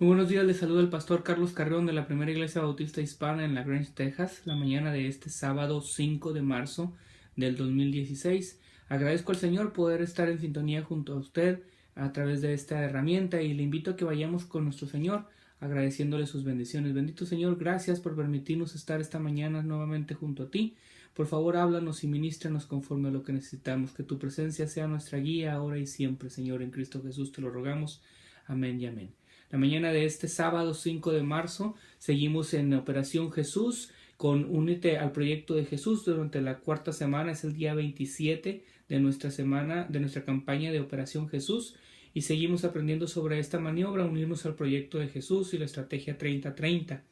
Muy buenos días, les saluda el pastor Carlos Carrión de la Primera Iglesia Bautista Hispana en La Grange, Texas, la mañana de este sábado 5 de marzo del 2016. Agradezco al Señor poder estar en sintonía junto a usted a través de esta herramienta y le invito a que vayamos con nuestro Señor agradeciéndole sus bendiciones. Bendito Señor, gracias por permitirnos estar esta mañana nuevamente junto a ti. Por favor, háblanos y ministranos conforme a lo que necesitamos. Que tu presencia sea nuestra guía ahora y siempre, Señor, en Cristo Jesús te lo rogamos. Amén y amén. La mañana de este sábado 5 de marzo seguimos en Operación Jesús con Únete al Proyecto de Jesús durante la cuarta semana. Es el día 27 de nuestra semana, de nuestra campaña de Operación Jesús, y seguimos aprendiendo sobre esta maniobra, unirnos al Proyecto de Jesús y la estrategia 30-30.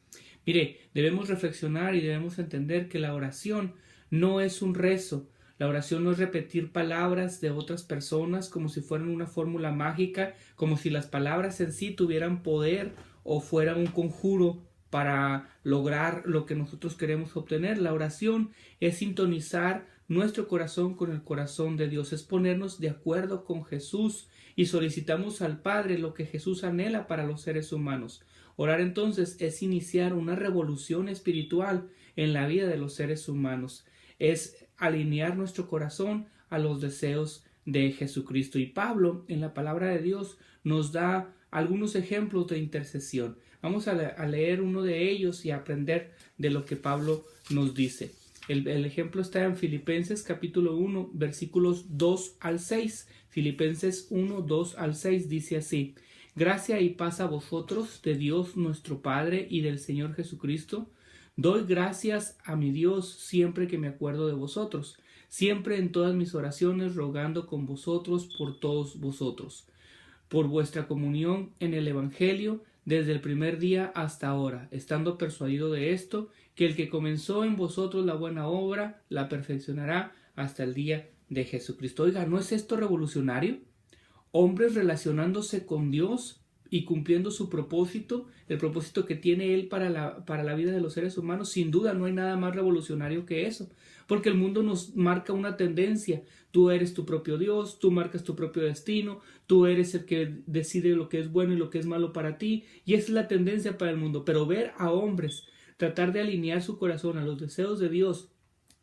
Mire, debemos reflexionar y debemos entender que la oración no es un rezo. La oración no es repetir palabras de otras personas como si fueran una fórmula mágica, como si las palabras en sí tuvieran poder o fueran un conjuro para lograr lo que nosotros queremos obtener. La oración es sintonizar nuestro corazón con el corazón de Dios, es ponernos de acuerdo con Jesús y solicitamos al Padre lo que Jesús anhela para los seres humanos. Orar entonces es iniciar una revolución espiritual en la vida de los seres humanos. Es alinear nuestro corazón a los deseos de Jesucristo. Y Pablo, en la palabra de Dios, nos da algunos ejemplos de intercesión. Vamos a leer uno de ellos y a aprender de lo que Pablo nos dice. El ejemplo está en Filipenses capítulo 1, versículos 2 al 6. Filipenses 1, 2 al 6 dice así: Gracia y paz a vosotros, de Dios nuestro Padre y del Señor Jesucristo. Doy gracias a mi Dios siempre que me acuerdo de vosotros, siempre en todas mis oraciones rogando con vosotros por todos vosotros, por vuestra comunión en el Evangelio desde el primer día hasta ahora, estando persuadido de esto, que el que comenzó en vosotros la buena obra la perfeccionará hasta el día de Jesucristo. Oiga, ¿no es esto revolucionario? Hombres relacionándose con Dios y cumpliendo su propósito, el propósito que tiene Él para la vida de los seres humanos. Sin duda no hay nada más revolucionario que eso, porque el mundo nos marca una tendencia. Tú eres tu propio Dios, tú marcas tu propio destino, tú eres el que decide lo que es bueno y lo que es malo para ti, y esa es la tendencia para el mundo. Pero ver a hombres tratar de alinear su corazón a los deseos de Dios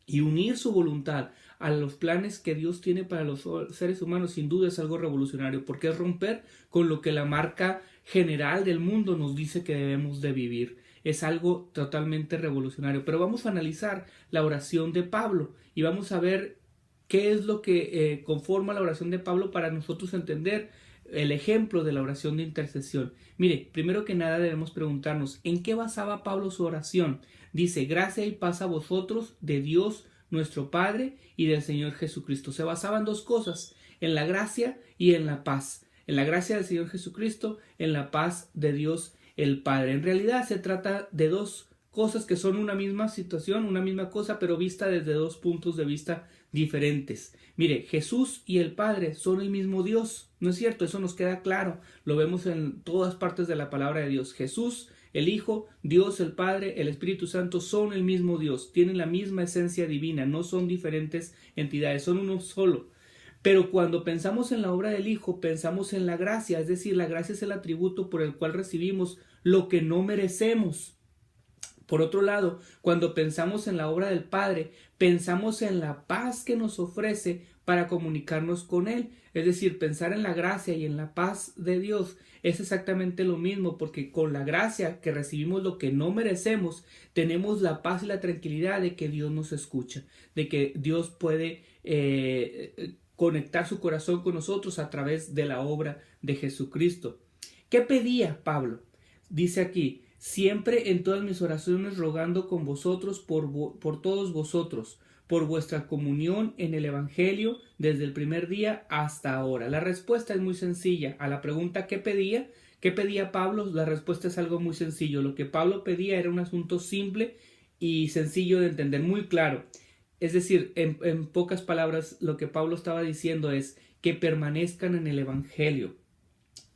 y unir su voluntad a los planes que Dios tiene para los seres humanos, sin duda es algo revolucionario, porque es romper con lo que la marca general del mundo nos dice que debemos de vivir. Es algo totalmente revolucionario. Pero vamos a analizar la oración de Pablo y vamos a ver qué es lo que conforma la oración de Pablo para nosotros entender el ejemplo de la oración de intercesión. Mire, primero que nada debemos preguntarnos, ¿en qué basaba Pablo su oración? Dice, gracia y paz a vosotros de Dios nuestro Padre y del Señor Jesucristo. Se basaba en dos cosas, en la gracia y en la paz. En la gracia del Señor Jesucristo, en la paz de Dios el Padre. En realidad se trata de dos cosas que son una misma situación, una misma cosa, pero vista desde dos puntos de vista diferentes. Mire, Jesús y el Padre son el mismo Dios, ¿no es cierto? Eso nos queda claro, lo vemos en todas partes de la palabra de Dios. Jesús, el Hijo, Dios el Padre, el Espíritu Santo son el mismo Dios, tienen la misma esencia divina, no son diferentes entidades, son uno solo. Pero cuando pensamos en la obra del Hijo, pensamos en la gracia, es decir, la gracia es el atributo por el cual recibimos lo que no merecemos. Por otro lado, cuando pensamos en la obra del Padre, pensamos en la paz que nos ofrece para comunicarnos con Él. Es decir, pensar en la gracia y en la paz de Dios es exactamente lo mismo, porque con la gracia que recibimos lo que no merecemos, tenemos la paz y la tranquilidad de que Dios nos escucha, de que Dios puede conectar su corazón con nosotros a través de la obra de Jesucristo. ¿Qué pedía Pablo? Dice aquí, siempre en todas mis oraciones rogando con vosotros por todos vosotros, por vuestra comunión en el Evangelio desde el primer día hasta ahora. La respuesta es muy sencilla. A la pregunta ¿qué pedía Pablo? La respuesta es algo muy sencillo. Lo que Pablo pedía era un asunto simple y sencillo de entender, muy claro. Es decir, en pocas palabras, lo que Pablo estaba diciendo es que permanezcan en el Evangelio.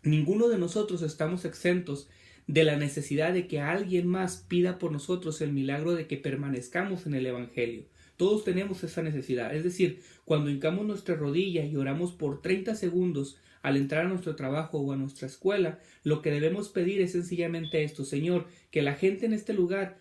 Ninguno de nosotros estamos exentos de la necesidad de que alguien más pida por nosotros el milagro de que permanezcamos en el Evangelio. Todos tenemos esa necesidad. Es decir, cuando hincamos nuestra rodilla y oramos por 30 segundos al entrar a nuestro trabajo o a nuestra escuela, lo que debemos pedir es sencillamente esto: Señor, que la gente en este lugar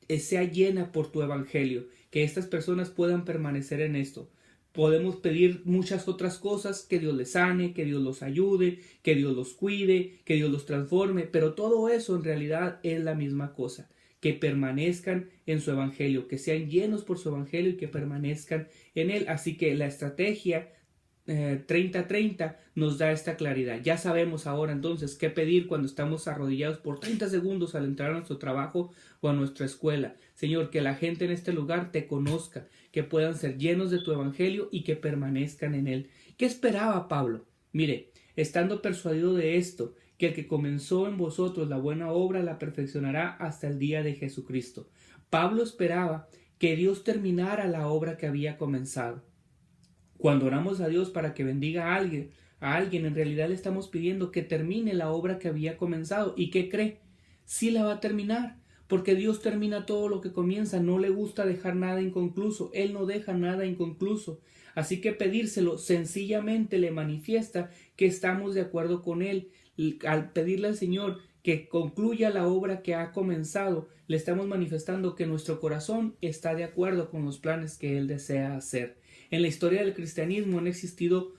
sea llena por tu evangelio, que estas personas puedan permanecer en esto. Podemos pedir muchas otras cosas, que Dios les sane, que Dios los ayude, que Dios los cuide, que Dios los transforme, pero todo eso en realidad es la misma cosa: que permanezcan en su evangelio, que sean llenos por su evangelio y que permanezcan en él. Así que la estrategia 30-30 nos da esta claridad. Ya sabemos ahora entonces qué pedir cuando estamos arrodillados por 30 segundos al entrar a nuestro trabajo o a nuestra escuela. Señor, que la gente en este lugar te conozca, que puedan ser llenos de tu evangelio y que permanezcan en él. ¿Qué esperaba Pablo? Mire, estando persuadido de esto, que el que comenzó en vosotros la buena obra la perfeccionará hasta el día de Jesucristo. Pablo esperaba que Dios terminara la obra que había comenzado. Cuando oramos a Dios para que bendiga a alguien, en realidad le estamos pidiendo que termine la obra que había comenzado. ¿Y qué cree? Sí la va a terminar, porque Dios termina todo lo que comienza. No le gusta dejar nada inconcluso. Él no deja nada inconcluso. Así que pedírselo sencillamente le manifiesta que estamos de acuerdo con Él. Al pedirle al Señor que concluya la obra que ha comenzado, le estamos manifestando que nuestro corazón está de acuerdo con los planes que Él desea hacer. En la historia del cristianismo han existido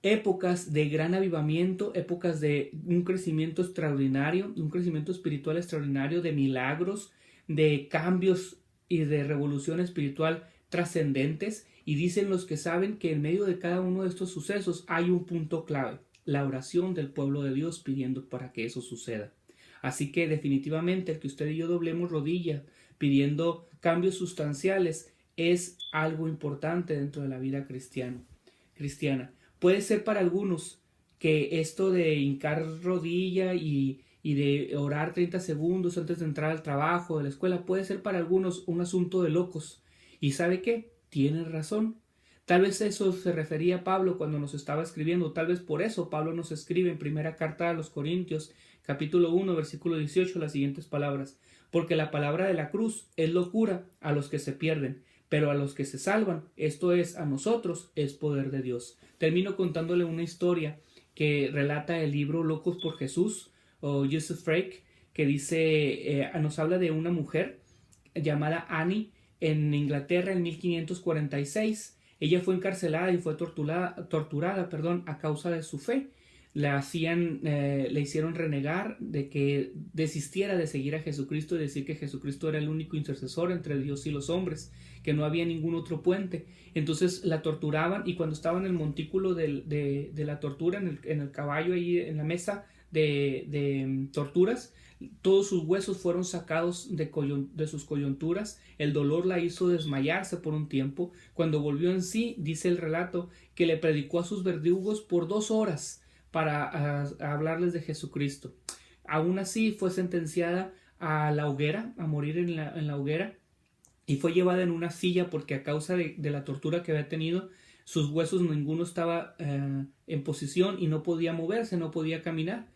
épocas de gran avivamiento, épocas de un crecimiento extraordinario, un crecimiento espiritual extraordinario, de milagros, de cambios y de revolución espiritual trascendentes. Y dicen los que saben que en medio de cada uno de estos sucesos hay un punto clave: la oración del pueblo de Dios pidiendo para que eso suceda. Así que definitivamente el que usted y yo doblemos rodilla pidiendo cambios sustanciales es algo importante dentro de la vida cristiana. Puede ser para algunos que esto de hincar rodilla y de orar 30 segundos antes de entrar al trabajo, de la escuela, puede ser para algunos un asunto de locos. ¿Y sabe qué? Tiene razón. Tal vez eso se refería a Pablo cuando nos estaba escribiendo. Tal vez por eso Pablo nos escribe en primera carta a los Corintios, capítulo 1, versículo 18, las siguientes palabras: porque la palabra de la cruz es locura a los que se pierden, pero a los que se salvan, esto es, a nosotros, es poder de Dios. Termino contándole una historia que relata el libro Locos por Jesús, o Joseph Frake, que dice, nos habla de una mujer llamada Annie en Inglaterra en 1546. Ella fue encarcelada y fue torturada, a causa de su fe. Le hicieron renegar de que desistiera de seguir a Jesucristo y decir que Jesucristo era el único intercesor entre Dios y los hombres, que no había ningún otro puente. Entonces la torturaban, y cuando estaba en el montículo de la tortura, en el caballo ahí en la mesa de torturas, todos sus huesos fueron sacados de sus coyunturas. El dolor la hizo desmayarse por un tiempo. Cuando volvió en sí, dice el relato, que le predicó a sus verdugos por 2 horas para hablarles de Jesucristo. Aún así fue sentenciada a la hoguera, a morir en la hoguera, y fue llevada en una silla porque a causa de la tortura que había tenido, sus huesos ninguno estaba en posición y no podía moverse, no podía caminar.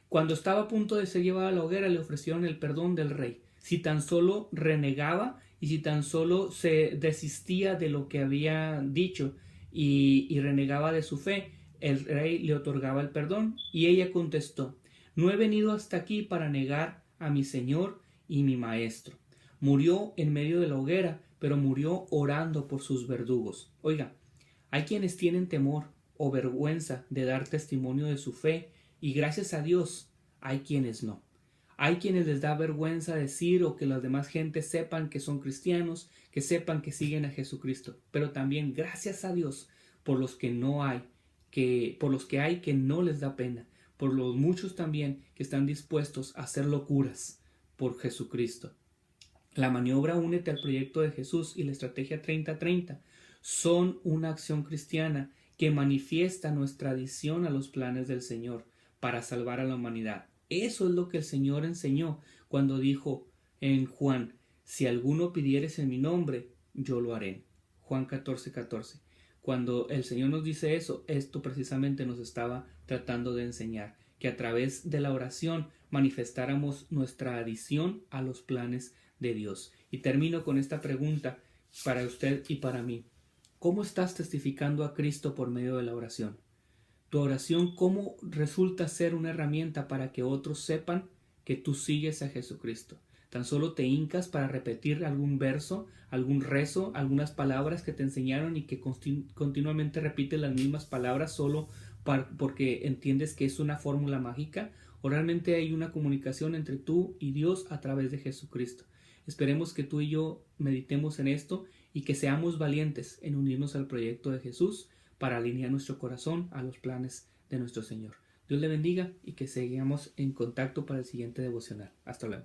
Cuando estaba a punto de ser llevada a la hoguera, le ofrecieron el perdón del rey, si tan solo renegaba y si tan solo se desistía de lo que había dicho y renegaba de su fe. El rey le otorgaba el perdón, y ella contestó: no he venido hasta aquí para negar a mi Señor y mi Maestro. Murió en medio de la hoguera, pero murió orando por sus verdugos. Oiga, hay quienes tienen temor o vergüenza de dar testimonio de su fe, y gracias a Dios hay quienes no. Hay quienes les da vergüenza decir, o que las demás gentes sepan que son cristianos, que sepan que siguen a Jesucristo. Pero también gracias a Dios por los que no hay, por los que hay que no les da pena, por los muchos también que están dispuestos a hacer locuras por Jesucristo. La maniobra Únete al proyecto de Jesús y la estrategia 30-30 son una acción cristiana que manifiesta nuestra adhesión a los planes del Señor para salvar a la humanidad. Eso es lo que el Señor enseñó cuando dijo en Juan: si alguno pidieres en mi nombre, yo lo haré. Juan 14:14. Cuando el Señor nos dice eso, esto precisamente nos estaba tratando de enseñar, que a través de la oración manifestáramos nuestra adhesión a los planes de Dios. Y termino con esta pregunta para usted y para mí: ¿cómo estás testificando a Cristo por medio de la oración? Tu oración, ¿cómo resulta ser una herramienta para que otros sepan que tú sigues a Jesucristo? Tan solo te hincas para repetir algún verso, algún rezo, algunas palabras que te enseñaron y que continuamente repites las mismas palabras solo porque entiendes que es una fórmula mágica, o realmente hay una comunicación entre tú y Dios a través de Jesucristo. Esperemos que tú y yo meditemos en esto y que seamos valientes en unirnos al proyecto de Jesús para alinear nuestro corazón a los planes de nuestro Señor. Dios le bendiga y que sigamos en contacto para el siguiente devocional. Hasta luego.